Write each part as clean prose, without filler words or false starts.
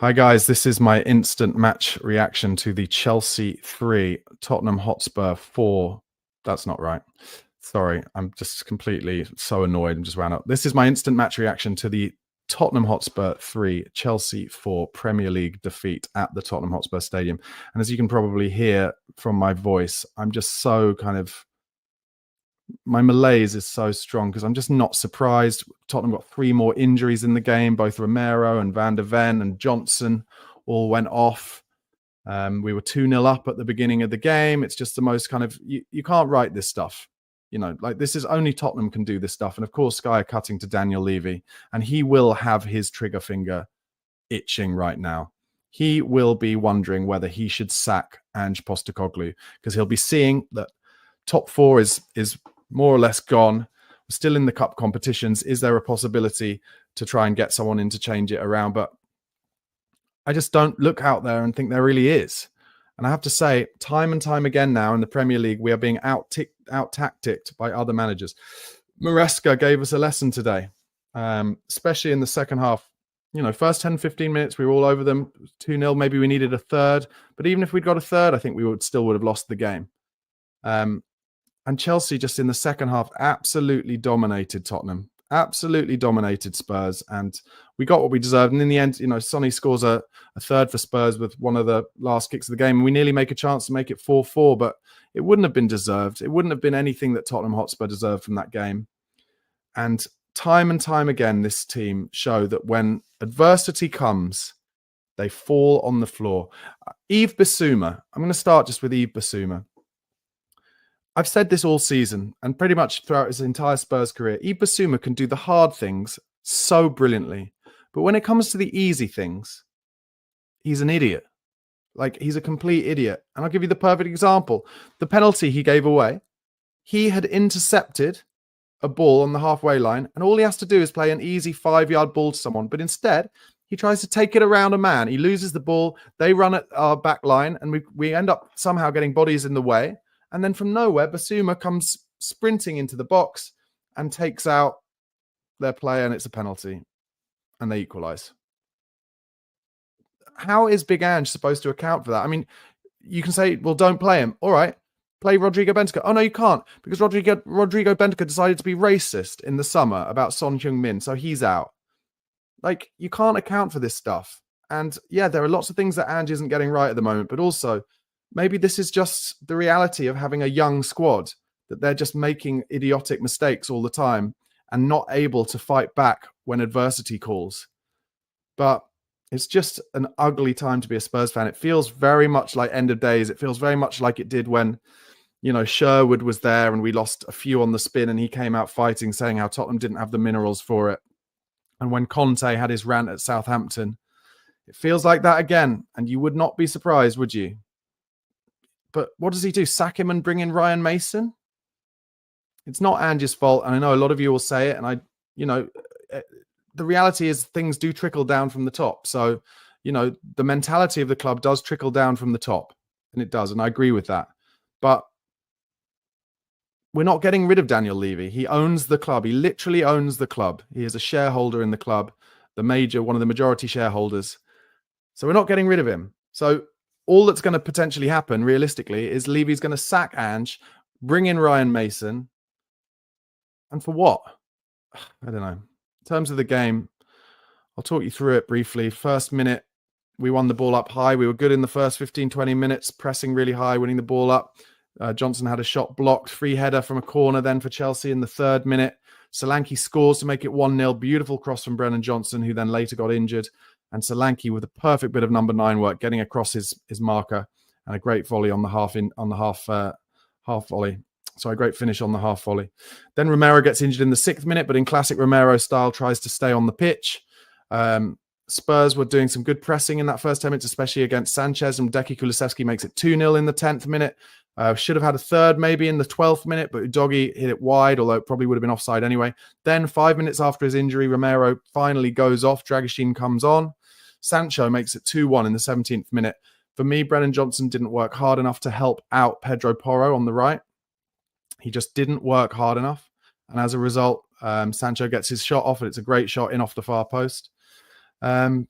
Hi guys, this is my instant match reaction to the Chelsea 3, Tottenham Hotspur 4. That's not right. Sorry, I'm just completely so annoyed and just ran up. This is my instant match reaction to the Tottenham Hotspur 3, Chelsea 4 Premier League defeat at the Tottenham Hotspur Stadium. And as you can probably hear from my voice, I'm just so my malaise is so strong because I'm just not surprised. Tottenham got 3 more injuries in the game. Both Romero and Van der Ven and Johnson all went off. We were 2-0 up at the beginning of the game. It's just the most you can't write this stuff. You know, like this is only Tottenham can do this stuff. And of course, Sky are cutting to Daniel Levy, and he will have his trigger finger itching right now. He will be wondering whether he should sack Ange Postecoglou because he'll be seeing that top 4 is more or less gone. We're still in the cup competitions. Is there a possibility to try and get someone in to change it around? But I just don't look out there and think there really is. And I have to say, time and time again now in the Premier League, we are being out-tacticked by other managers. Maresca gave us a lesson today, especially in the second half. You know, first 10, 15 minutes, we were all over them. 2-0, maybe we needed a third. But even if we'd got a third, I think we would have lost the game. And Chelsea just in the second half absolutely dominated Tottenham, absolutely dominated Spurs. And we got what we deserved. And in the end, you know, Sonny scores a third for Spurs with one of the last kicks of the game. And we nearly make a chance to make it 4-4, but it wouldn't have been deserved. It wouldn't have been anything that Tottenham Hotspur deserved from that game. And time again, this team show that when adversity comes, they fall on the floor. Yves Bissouma. I'm going to start just with Yves Bissouma. I've said this all season and pretty much throughout his entire Spurs career. Yves Bissouma can do the hard things so brilliantly. But when it comes to the easy things, he's an idiot. Like, he's a complete idiot. And I'll give you the perfect example. The penalty he gave away, he had intercepted a ball on the halfway line, and all he has to do is play an easy 5-yard ball to someone. But instead, he tries to take it around a man. He loses the ball. They run at our back line, and we end up somehow getting bodies in the way. And then from nowhere, Bissouma comes sprinting into the box and takes out their player, and it's a penalty. And they equalise. How is Big Ange supposed to account for that? I mean, you can say, well, don't play him. All right, play Rodrigo Bentancur. Oh, no, you can't, because Rodrigo Bentancur decided to be racist in the summer about Son Heung-min, so he's out. Like, you can't account for this stuff. And yeah, there are lots of things that Ange isn't getting right at the moment, but also maybe this is just the reality of having a young squad, that they're just making idiotic mistakes all the time and not able to fight back when adversity calls. But it's just an ugly time to be a Spurs fan. It feels very much like end of days. It feels very much like it did when, you know, Sherwood was there and we lost a few on the spin and he came out fighting, saying how Tottenham didn't have the minerals for it. And when Conte had his rant at Southampton, it feels like that again. And you would not be surprised, would you? But what does he do? Sack him and bring in Ryan Mason? It's not Ange's fault. And I know a lot of you will say it. And the reality is things do trickle down from the top. So, you know, the mentality of the club does trickle down from the top. And it does. And I agree with that. But we're not getting rid of Daniel Levy. He owns the club. He literally owns the club. He is a shareholder in the club, one of the majority shareholders. So we're not getting rid of him. So all that's going to potentially happen, realistically, is Levy's going to sack Ange, bring in Ryan Mason. And for what? I don't know. In terms of the game, I'll talk you through it briefly. First minute, we won the ball up high. We were good in the first 15, 20 minutes, pressing really high, winning the ball up. Johnson had a shot blocked, free header from a corner then for Chelsea in the 3rd minute. Solanke scores to make it 1-0. Beautiful cross from Brennan Johnson, who then later got injured. And Solanke with a perfect bit of number 9 work, getting across his marker, and a great volley on the half volley. So a great finish on the half volley. Then Romero gets injured in the 6th minute, but in classic Romero style, tries to stay on the pitch. Spurs were doing some good pressing in that first 10 minutes, especially against Sanchez, and Deki Kulusevski makes it 2-0 in the 10th minute. Should have had a third maybe in the 12th minute, but Udogie hit it wide, although it probably would have been offside anyway. Then 5 minutes after his injury, Romero finally goes off. Dragusin comes on. Sancho makes it 2-1 in the 17th minute. For me, Brennan Johnson didn't work hard enough to help out Pedro Porro on the right. He just didn't work hard enough. And as a result, Sancho gets his shot off, and it's a great shot in off the far post.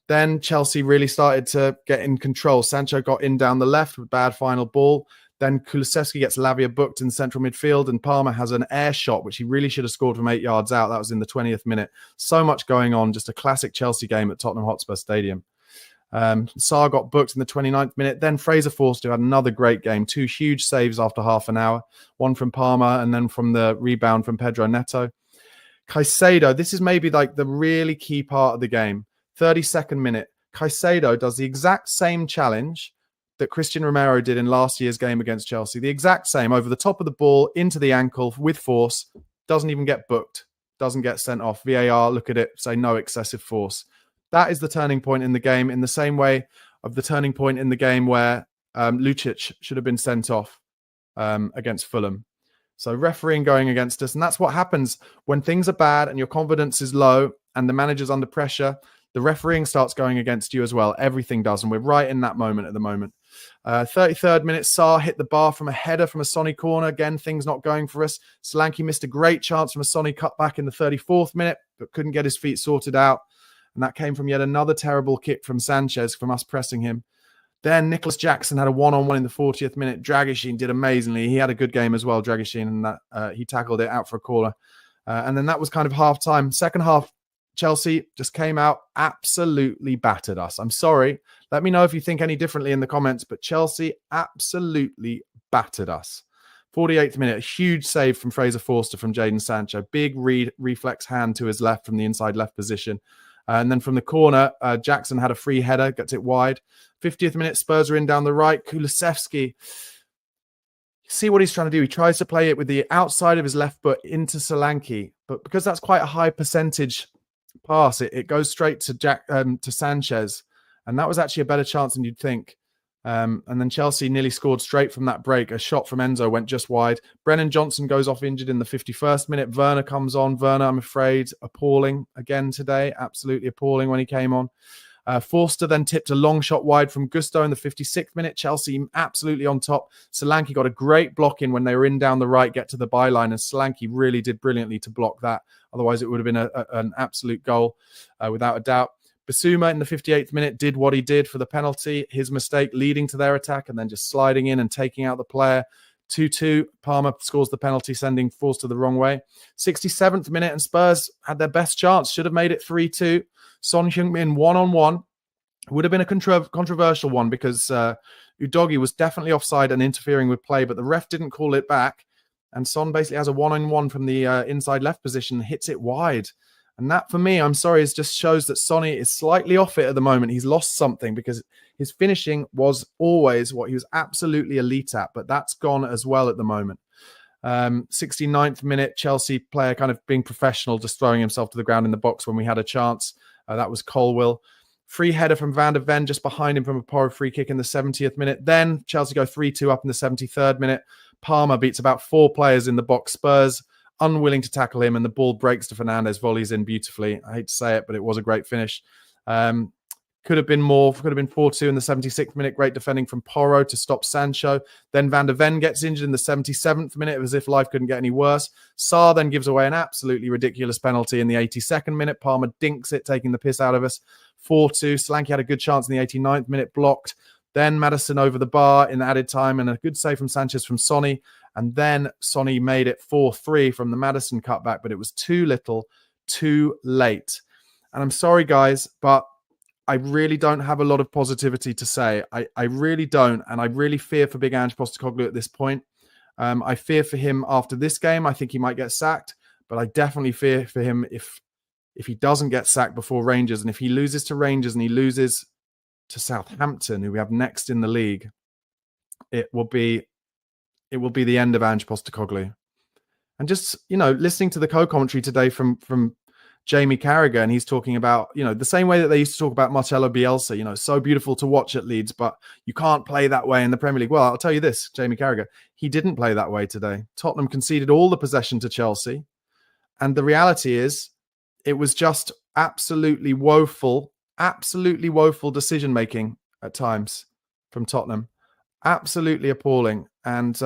Then Chelsea really started to get in control. Sancho got in down the left with bad final ball. Then Kulusevski gets Lavia booked in central midfield, and Palmer has an air shot, which he really should have scored from 8 yards out. That was in the 20th minute. So much going on. Just a classic Chelsea game at Tottenham Hotspur Stadium. Sarr got booked in the 29th minute. Then Fraser Forster had another great game. 2 huge saves after half an hour. One from Palmer and then from the rebound from Pedro Neto. Caicedo, this is maybe like the really key part of the game. 32nd minute. Caicedo does the exact same challenge that Christian Romero did in last year's game against Chelsea. The exact same, over the top of the ball, into the ankle with force. Doesn't even get booked. Doesn't get sent off. VAR, look at it, say no excessive force. That is the turning point in the game, in the same way of the turning point in the game where Lucic should have been sent off against Fulham. So refereeing going against us. And that's what happens when things are bad and your confidence is low and the manager's under pressure. The refereeing starts going against you as well. Everything does. And we're right in that moment at the moment. 33rd minute, Sarr hit the bar from a header from a Sonny corner. Again, things not going for us. Solanke missed a great chance from a Sonny cutback in the 34th minute, but couldn't get his feet sorted out. And that came from yet another terrible kick from Sanchez from us pressing him. Then Nicholas Jackson had a one-on-one in the 40th minute. Dragishin did amazingly. He had a good game as well, Dragishin, and that he tackled it out for a corner. And then that was kind of half-time. Second half, Chelsea just came out, absolutely battered us. I'm sorry. Let me know if you think any differently in the comments, but Chelsea absolutely battered us. 48th minute, a huge save from Fraser Forster from Jadon Sancho. Big reflex hand to his left from the inside left position. And then from the corner, Jackson had a free header, gets it wide. 50th minute, Spurs are in down the right. Kulusevski, see what he's trying to do. He tries to play it with the outside of his left foot into Solanke. But because that's quite a high percentage pass, it goes straight to Sanchez. And that was actually a better chance than you'd think. And then Chelsea nearly scored straight from that break. A shot from Enzo went just wide. Brennan Johnson goes off injured in the 51st minute. Werner comes on. Werner, I'm afraid, appalling again today. Absolutely appalling when he came on. Forster then tipped a long shot wide from Gusto in the 56th minute. Chelsea absolutely on top. Solanke got a great block in when they were in down the right, get to the byline, and Solanke really did brilliantly to block that. Otherwise, it would have been an absolute goal, without a doubt. Basuma in the 58th minute did what he did for the penalty. His mistake leading to their attack and then just sliding in and taking out the player. 2-2. Palmer scores the penalty, sending Forster the wrong way. 67th minute, and Spurs had their best chance. Should have made it 3-2. Son Heung-min one-on-one. Would have been a controversial one because Udogie was definitely offside and interfering with play, but the ref didn't call it back. And Son basically has a one-on-one from the inside left position, hits it wide. And that, for me, I'm sorry, it just shows that Sonny is slightly off it at the moment. He's lost something because his finishing was always what he was absolutely elite at, but that's gone as well at the moment. 69th minute, Chelsea player kind of being professional, just throwing himself to the ground in the box when we had a chance. That was Colwill. Free header from Van der Ven just behind him from a Porro free kick in the 70th minute. Then Chelsea go 3-2 up in the 73rd minute. Palmer beats about 4 players in the box. Spurs unwilling to tackle him, and the ball breaks to Fernandes, volleys in beautifully. I hate to say it, but it was a great finish. Could have been more. Could have been 4-2 in the 76th minute. Great defending from Porro to stop Sancho. Then Van der Ven gets injured in the 77th minute, as if life couldn't get any worse. Sarr then gives away an absolutely ridiculous penalty in the 82nd minute. Palmer dinks it, taking the piss out of us. 4-2. Solanke had a good chance in the 89th minute, blocked. Then Maddison over the bar in added time, and a good save from Sanchez from Sonny. And then Sonny made it 4-3 from the Maddison cutback, but it was too little, too late. And I'm sorry, guys, but I really don't have a lot of positivity to say. I really don't, and I really fear for Big Ange Postecoglou at this point. I fear for him after this game. I think he might get sacked, but I definitely fear for him if he doesn't get sacked before Rangers, and if he loses to Rangers and he loses to Southampton, who we have next in the league, it will be the end of Ange Postecoglou. And just, listening to the co-commentary today from Jamie Carragher, and he's talking about, the same way that they used to talk about Marcelo Bielsa, so beautiful to watch at Leeds, but you can't play that way in the Premier League. Well, I'll tell you this, Jamie Carragher, he didn't play that way today. Tottenham conceded all the possession to Chelsea. And the reality is, it was just absolutely woeful decision-making at times from Tottenham. Absolutely appalling. And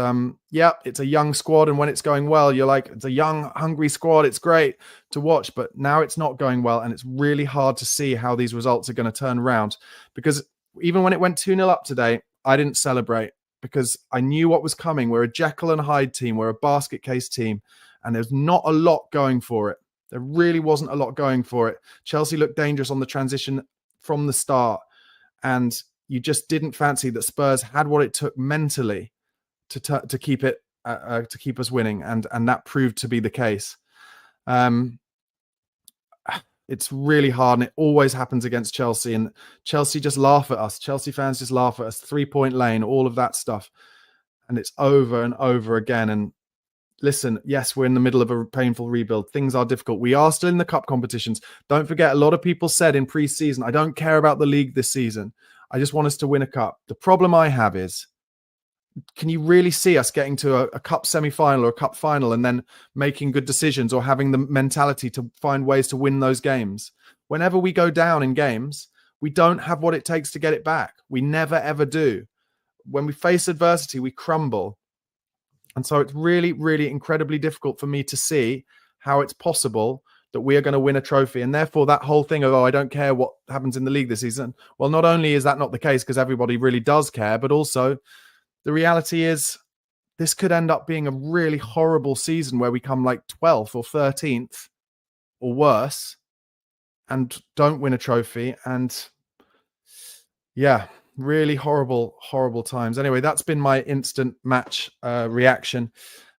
yeah, it's a young squad, and when it's going well, you're like, it's a young, hungry squad. It's great to watch, but now it's not going well, and it's really hard to see how these results are going to turn around. Because even when it went 2-0 up today, I didn't celebrate because I knew what was coming. We're a Jekyll and Hyde team. We're a basket case team, and there's not a lot going for it. There really wasn't a lot going for it. Chelsea looked dangerous on the transition from the start, and you just didn't fancy that Spurs had what it took mentally to keep it to keep us winning, and that proved to be the case. It's really hard, and it always happens against Chelsea, and Chelsea just laugh at us. Chelsea fans just laugh at us. 3-point lane, all of that stuff, and it's over and over again. And listen, yes, we're in the middle of a painful rebuild. Things are difficult. We are still in the cup competitions. Don't forget, a lot of people said in pre-season, I don't care about the league this season. I just want us to win a cup. The problem I have is, can you really see us getting to a cup semi-final or a cup final and then making good decisions or having the mentality to find ways to win those games? Whenever we go down in games, we don't have what it takes to get it back. We never, ever do. When we face adversity, we crumble. And so it's really, really incredibly difficult for me to see how it's possible that we are going to win a trophy. And therefore, that whole thing of, I don't care what happens in the league this season. Well, not only is that not the case because everybody really does care, but also the reality is this could end up being a really horrible season where we come like 12th or 13th or worse and don't win a trophy. And yeah, really horrible, horrible times. Anyway, that's been my instant match reaction.